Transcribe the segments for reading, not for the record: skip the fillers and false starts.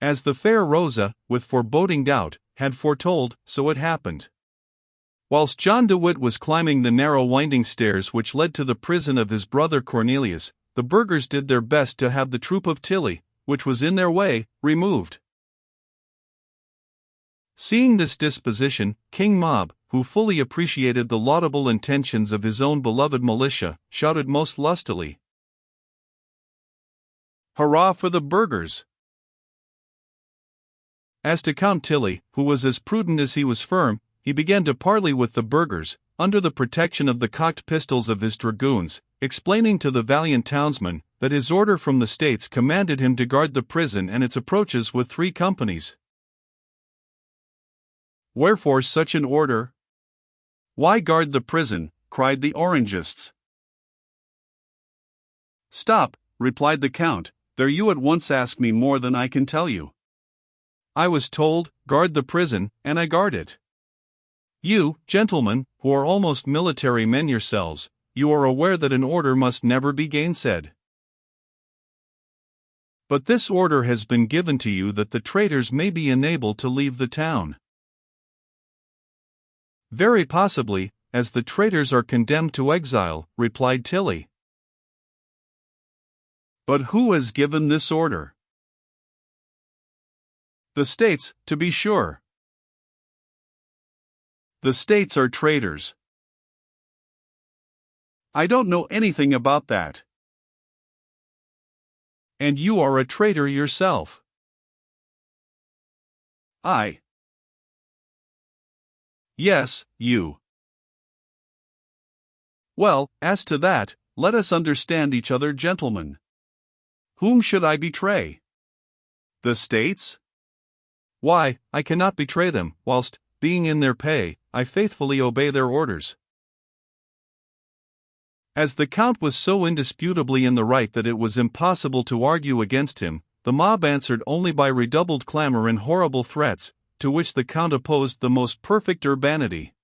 As the fair Rosa, with foreboding doubt, had foretold, so it happened. Whilst John de Witt was climbing the narrow winding stairs which led to the prison of his brother Cornelius, the burghers did their best to have the troop of Tilly, which was in their way, removed. Seeing this disposition, King Mob, who fully appreciated the laudable intentions of his own beloved militia, shouted most lustily, "Hurrah for the burghers!" As to Count Tilly, who was as prudent as he was firm, he began to parley with the burghers, under the protection of the cocked pistols of his dragoons, explaining to the valiant townsman that his order from the States commanded him to guard the prison and its approaches with 3 companies. "Wherefore such an order?" "Why guard the prison?" cried the Orangists. "Stop," replied the Count, "there you at once ask me more than I can tell you. I was told, guard the prison, and I guard it. You, gentlemen, who are almost military men yourselves, you are aware that an order must never be gainsaid. But this order has been given to you that the traitors may be enabled to leave the town." "Very possibly, as the traitors are condemned to exile," replied Tilly. "But who has given this order?" "The States, to be sure." "The States are traitors." "I don't know anything about that." "And you are a traitor yourself." "I?" "Yes, you." "Well, as to that, let us understand each other, gentlemen. Whom should I betray? The States? Why, I cannot betray them, whilst, being in their pay, I faithfully obey their orders." As the Count was so indisputably in the right that it was impossible to argue against him, the mob answered only by redoubled clamor and horrible threats, to which the Count opposed the most perfect urbanity.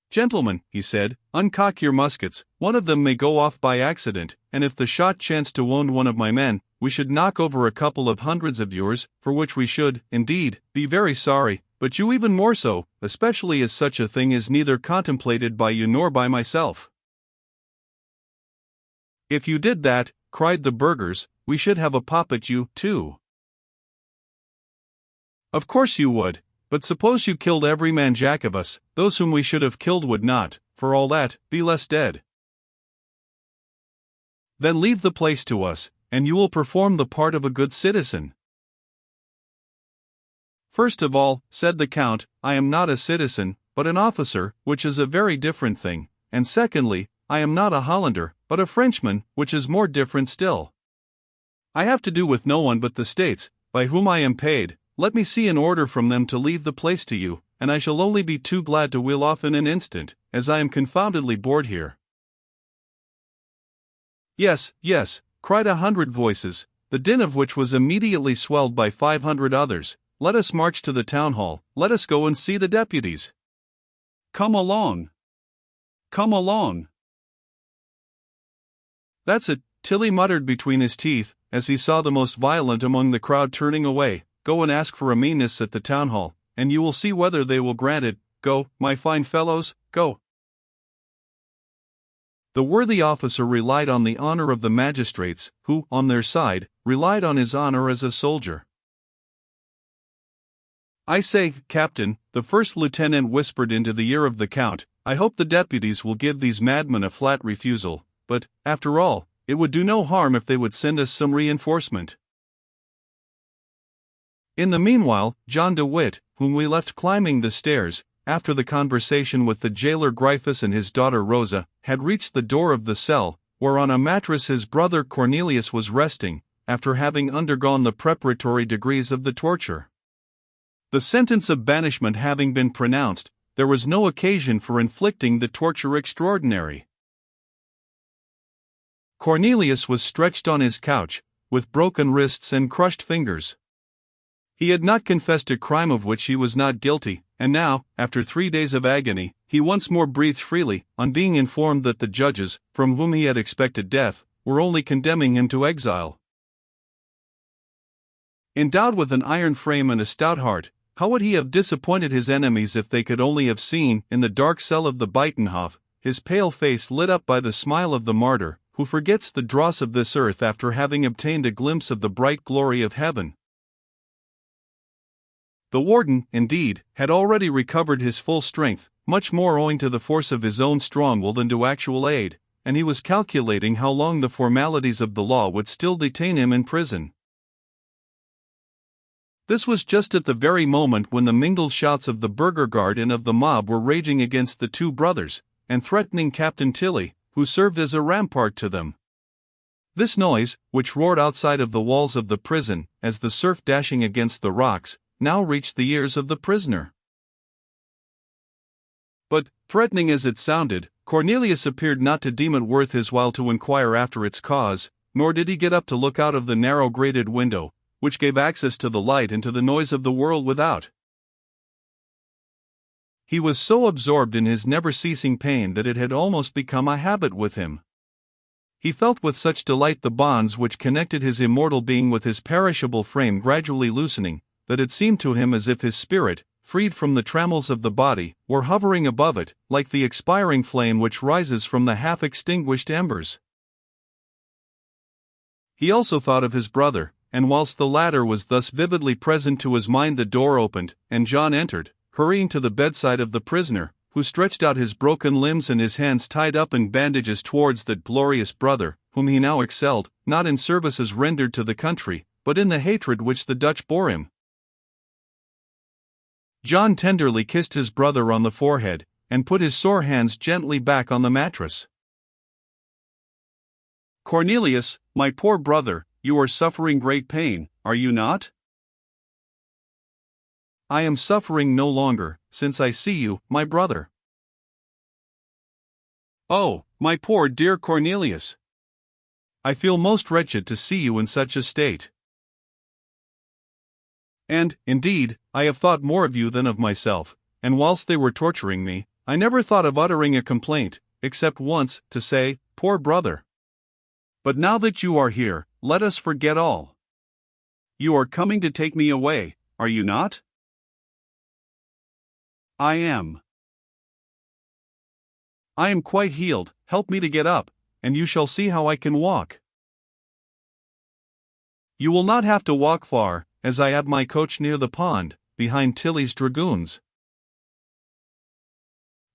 "Gentlemen," he said, "uncock your muskets, one of them may go off by accident, and if the shot chanced to wound one of my men, we should knock over a couple of hundreds of yours, for which we should, indeed, be very sorry, but you even more so, especially as such a thing is neither contemplated by you nor by myself." "If you did that," cried the burghers, "we should have a pop at you, too." "Of course you would, but suppose you killed every man jack of us, those whom we should have killed would not, for all that, be less dead. Then leave the place to us, and you will perform the part of a good citizen." "First of all," said the Count, "I am not a citizen, but an officer, which is a very different thing, and secondly, I am not a Hollander, but a Frenchman, which is more different still. I have to do with no one but the States, by whom I am paid. Let me see an order from them to leave the place to you, and I shall only be too glad to wheel off in an instant, as I am confoundedly bored here." "Yes, yes," cried 100 voices, the din of which was immediately swelled by 500 others. "Let us march to the town hall, let us go and see the deputies. Come along. Come along." "That's it," Tilly muttered between his teeth, as he saw the most violent among the crowd turning away. "Go and ask for a meanness at the town hall, and you will see whether they will grant it. Go, my fine fellows, go." The worthy officer relied on the honor of the magistrates, who, on their side, relied on his honor as a soldier. "I say, Captain," the first lieutenant whispered into the ear of the Count, "I hope the deputies will give these madmen a flat refusal, but, after all, it would do no harm if they would send us some reinforcement." In the meanwhile, John de Witt, whom we left climbing the stairs, after the conversation with the jailer Gryphus and his daughter Rosa, had reached the door of the cell, where on a mattress his brother Cornelius was resting, after having undergone the preparatory degrees of the torture. The sentence of banishment having been pronounced, there was no occasion for inflicting the torture extraordinary. Cornelius was stretched on his couch, with broken wrists and crushed fingers. He had not confessed a crime of which he was not guilty, and now, after 3 days of agony, he once more breathed freely, on being informed that the judges, from whom he had expected death, were only condemning him to exile. Endowed with an iron frame and a stout heart, how would he have disappointed his enemies if they could only have seen, in the dark cell of the Buitenhof, his pale face lit up by the smile of the martyr, who forgets the dross of this earth after having obtained a glimpse of the bright glory of heaven. The warden, indeed, had already recovered his full strength, much more owing to the force of his own strong will than to actual aid, and he was calculating how long the formalities of the law would still detain him in prison. This was just at the very moment when the mingled shouts of the burgher guard and of the mob were raging against the two brothers, and threatening Captain Tilly, who served as a rampart to them. This noise, which roared outside of the walls of the prison, as the surf dashing against the rocks, now reached the ears of the prisoner. But, threatening as it sounded, Cornelius appeared not to deem it worth his while to inquire after its cause, nor did he get up to look out of the narrow grated window, which gave access to the light and to the noise of the world without. He was so absorbed in his never-ceasing pain that it had almost become a habit with him. He felt with such delight the bonds which connected his immortal being with his perishable frame gradually loosening, that it seemed to him as if his spirit, freed from the trammels of the body, were hovering above it, like the expiring flame which rises from the half-extinguished embers. He also thought of his brother, and whilst the latter was thus vividly present to his mind, the door opened, and John entered, hurrying to the bedside of the prisoner, who stretched out his broken limbs and his hands tied up in bandages towards that glorious brother, whom he now excelled, not in services rendered to the country, but in the hatred which the Dutch bore him. John tenderly kissed his brother on the forehead, and put his sore hands gently back on the mattress. "Cornelius, my poor brother, you are suffering great pain, are you not?" "I am suffering no longer, since I see you, my brother." "Oh, my poor dear Cornelius! I feel most wretched to see you in such a state. And, indeed, I have thought more of you than of myself, and whilst they were torturing me, I never thought of uttering a complaint, except once, to say, 'Poor brother.' But now that you are here, let us forget all. You are coming to take me away, are you not?" "I am. I am quite healed, help me to get up, and you shall see how I can walk." "You will not have to walk far, as I have my coach near the pond, behind Tilly's Dragoons."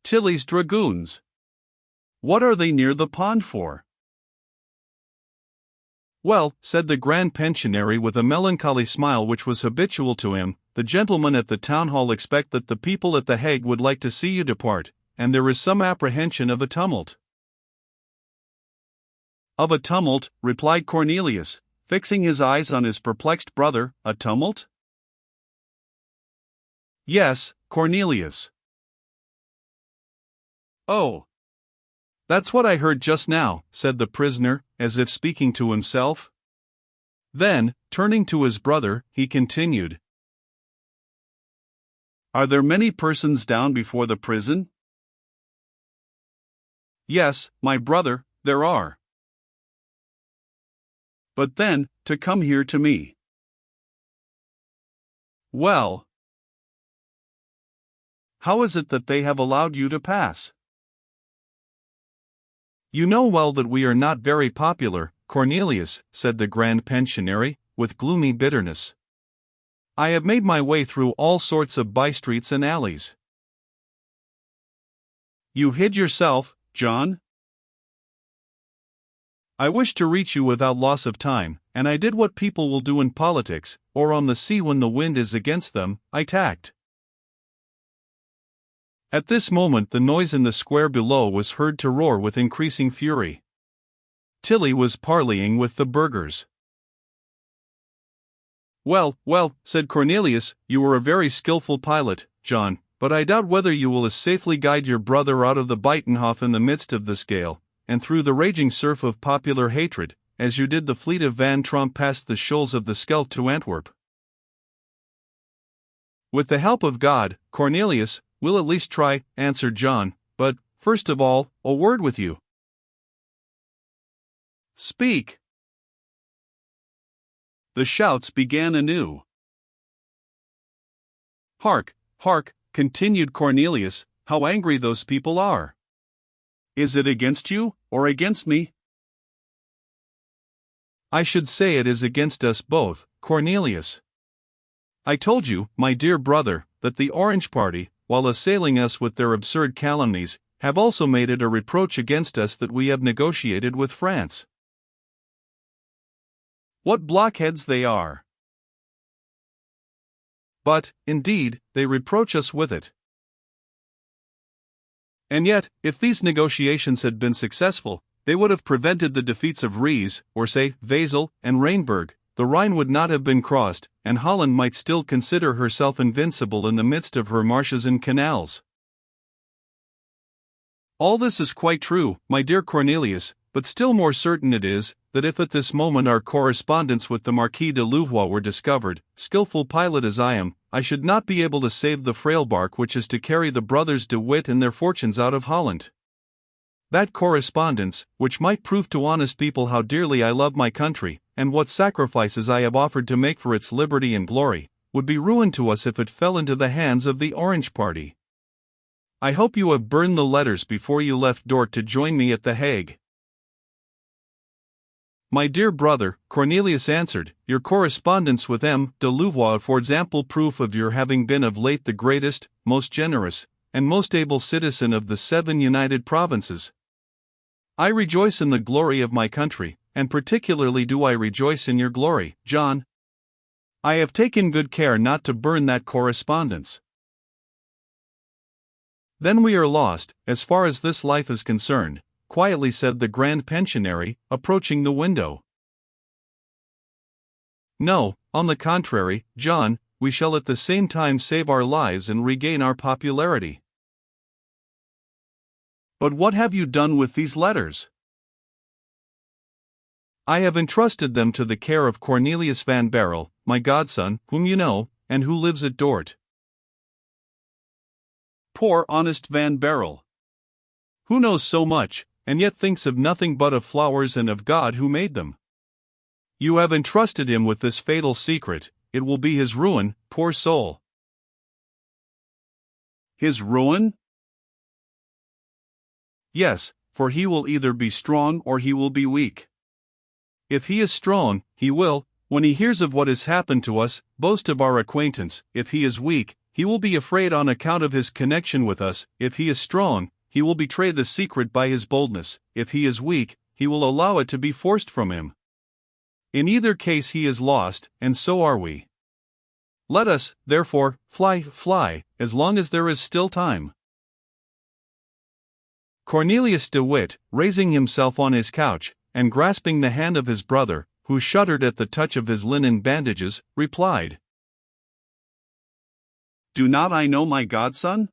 "Tilly's Dragoons? What are they near the pond for?" "Well," said the Grand Pensionary with a melancholy smile which was habitual to him, "the gentlemen at the town hall expect that the people at the Hague would like to see you depart, and there is some apprehension of a tumult." "Of a tumult," replied Cornelius, fixing his eyes on his perplexed brother, "a tumult?" "Yes, Cornelius." "Oh, that's what I heard just now," said the prisoner, as if speaking to himself. Then, turning to his brother, he continued, "Are there many persons down before the prison?" "Yes, my brother, there are. But then, to come here to me." "Well, how is it that they have allowed you to pass?" "You know well that we are not very popular, Cornelius," said the Grand Pensionary, with gloomy bitterness. "I have made my way through all sorts of by-streets and alleys." "You hid yourself, John?" "I wished to reach you without loss of time, and I did what people will do in politics, or on the sea when the wind is against them, I tacked." At this moment the noise in the square below was heard to roar with increasing fury. Tilly was parleying with the burghers. "Well, well," said Cornelius, "you are a very skilful pilot, John, but I doubt whether you will as safely guide your brother out of the Buitenhof in the midst of this gale, and through the raging surf of popular hatred, as you did the fleet of Van Tromp past the shoals of the Scheldt to Antwerp." "With the help of God, Cornelius, we'll at least try," answered John, "but, first of all, a word with you." "Speak." the shouts began anew. "Hark, hark," continued Cornelius, "how angry those people are. Is it against you, or against me?" "I should say it is against us both, Cornelius. I told you, my dear brother, that the Orange Party, while assailing us with their absurd calumnies, have also made it a reproach against us that we have negotiated with France. What blockheads they are! But, indeed, they reproach us with it. And yet, if these negotiations had been successful, they would have prevented the defeats of Ries, or say, Wesel, and Rheinberg. The Rhine would not have been crossed, and Holland might still consider herself invincible in the midst of her marshes and canals. All this is quite true, my dear Cornelius, but still more certain it is, that if at this moment our correspondence with the Marquis de Louvois were discovered, skillful pilot as I am, I should not be able to save the frail bark which is to carry the brothers de Witt and their fortunes out of Holland. That correspondence, which might prove to honest people how dearly I love my country, and what sacrifices I have offered to make for its liberty and glory, would be ruin to us if it fell into the hands of the Orange Party. I hope you have burned the letters before you left Dort to join me at The Hague." "My dear brother," Cornelius answered, "your correspondence with M. de Louvois affords ample proof of your having been of late the greatest, most generous, and most able citizen of the 7 United Provinces. I rejoice in the glory of my country, and particularly do I rejoice in your glory, John. I have taken good care not to burn that correspondence." "Then we are lost, as far as this life is concerned," quietly said the Grand Pensionary, approaching the window. "No, on the contrary, John, we shall at the same time save our lives and regain our popularity." "But what have you done with these letters?" "I have entrusted them to the care of Cornelius van Barrel, my godson, whom you know, and who lives at Dort." Poor honest Van Barrel! Who knows so much, and yet thinks of nothing but of flowers and of God who made them. You have entrusted him with this fatal secret. It will be his ruin, poor soul." "His ruin?" "Yes, for he will either be strong or he will be weak. If he is strong, he will, when he hears of what has happened to us, boast of our acquaintance. If he is weak, he will be afraid on account of his connection with us. If he is strong, he will betray the secret by his boldness. If he is weak, he will allow it to be forced from him. In either case he is lost, and so are we. Let us, therefore, fly, as long as there is still time." Cornelius de Witt, raising himself on his couch, and grasping the hand of his brother, who shuddered at the touch of his linen bandages, replied, "Do not I know my godson?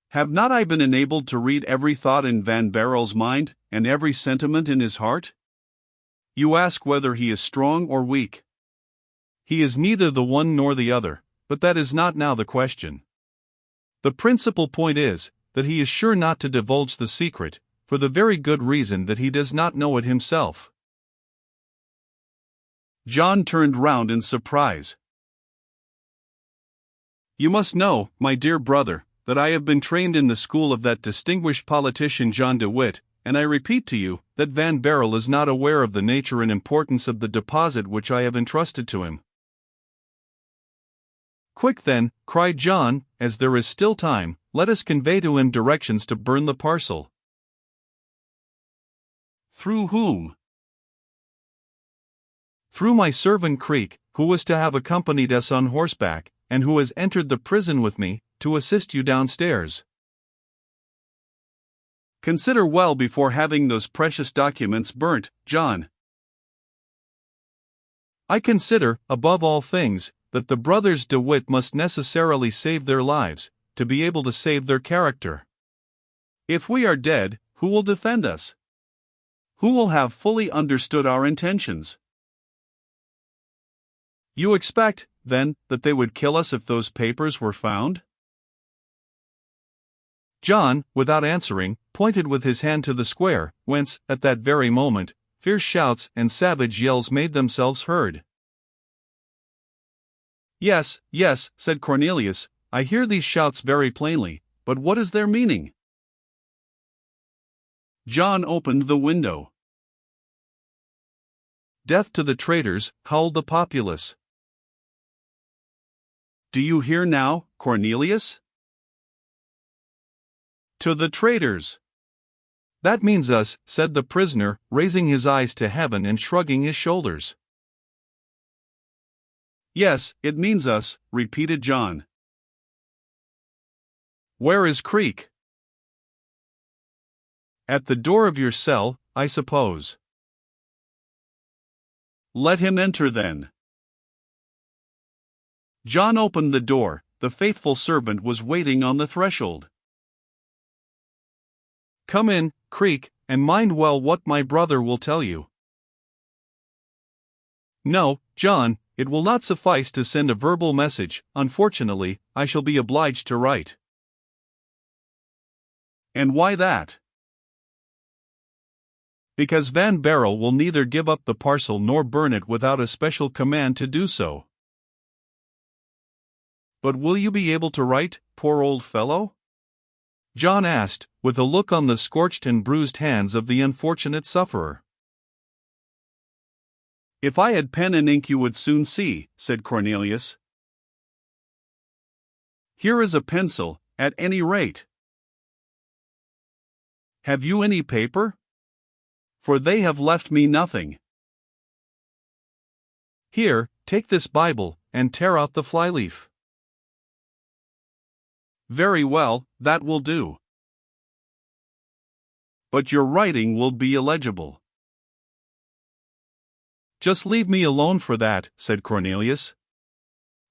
Have not I been enabled to read every thought in Van Barrel's mind, and every sentiment in his heart? You ask whether he is strong or weak. He is neither the one nor the other, but that is not now the question. The principal point is, that he is sure not to divulge the secret, for the very good reason that he does not know it himself." John turned round in surprise. "You must know, my dear brother, that I have been trained in the school of that distinguished politician John de Witt, and I repeat to you, that Van Barrel is not aware of the nature and importance of the deposit which I have entrusted to him." "Quick then," cried John, "as there is still time, let us convey to him directions to burn the parcel." "Through whom?" "Through my servant Creek, who was to have accompanied us on horseback, and who has entered the prison with me, to assist you downstairs." "Consider well before having those precious documents burnt, John." "I consider, above all things, that the brothers de Witt must necessarily save their lives, to be able to save their character. If we are dead, who will defend us? Who will have fully understood our intentions? You expect, then, that they would kill us if those papers were found?" John, without answering, pointed with his hand to the square, whence, at that very moment, fierce shouts and savage yells made themselves heard. Yes, yes, said Cornelius, I hear these shouts very plainly, but what is their meaning? John opened the window. Death to the traitors, howled the populace. Do you hear now, Cornelius? To the traitors. That means us, said the prisoner, raising his eyes to heaven and shrugging his shoulders. Yes, it means us, repeated John. Where is Creek? At the door of your cell, I suppose. Let him enter then. John opened the door. The faithful servant was waiting on the threshold. Come in, Creek, and mind well what my brother will tell you. No, John, it will not suffice to send a verbal message. Unfortunately, I shall be obliged to write. And why that? Because Van Barrel will neither give up the parcel nor burn it without a special command to do so. But will you be able to write, poor old fellow? John asked, with a look on the scorched and bruised hands of the unfortunate sufferer. If I had pen and ink you would soon see, said Cornelius. Here is a pencil, at any rate. Have you any paper? For they have left me nothing. Here, take this Bible, and tear out the flyleaf. Very well, that will do. But your writing will be illegible. Just leave me alone for that, said Cornelius.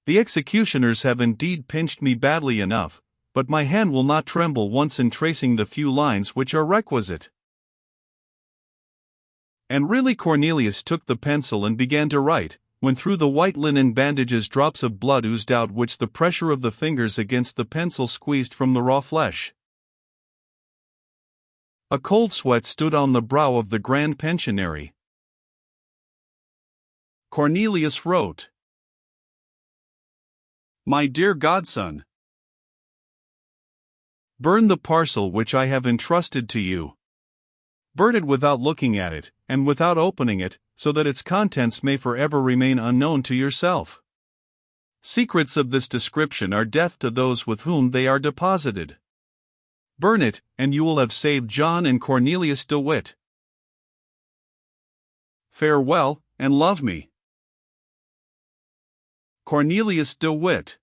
The executioners have indeed pinched me badly enough, but my hand will not tremble once in tracing the few lines which are requisite. And really Cornelius took the pencil and began to write, when through the white linen bandages drops of blood oozed out which the pressure of the fingers against the pencil squeezed from the raw flesh. A cold sweat stood on the brow of the grand pensionary. Cornelius wrote, My dear godson, burn the parcel which I have entrusted to you. Burn it without looking at it, and without opening it, so that its contents may forever remain unknown to yourself. Secrets of this description are death to those with whom they are deposited. Burn it, and you will have saved John and Cornelius de Witt. Farewell, and love me. Cornelius de Witt.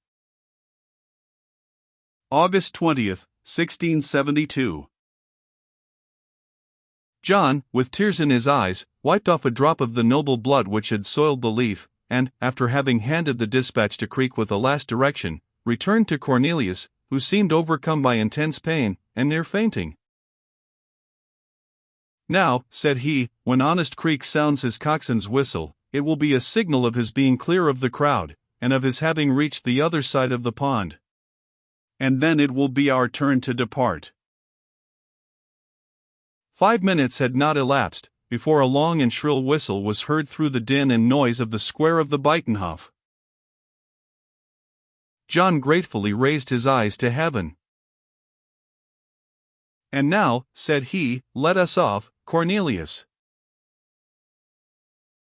August 20th, 1672. John, with tears in his eyes, wiped off a drop of the noble blood which had soiled the leaf, and, after having handed the dispatch to Creek with a last direction, returned to Cornelius, who seemed overcome by intense pain, and near fainting. Now, said he, when honest Creek sounds his coxswain's whistle, it will be a signal of his being clear of the crowd, and of his having reached the other side of the pond. And then it will be our turn to depart. 5 minutes had not elapsed, before a long and shrill whistle was heard through the din and noise of the square of the Buitenhof. John gratefully raised his eyes to heaven. And now, said he, let us off, Cornelius.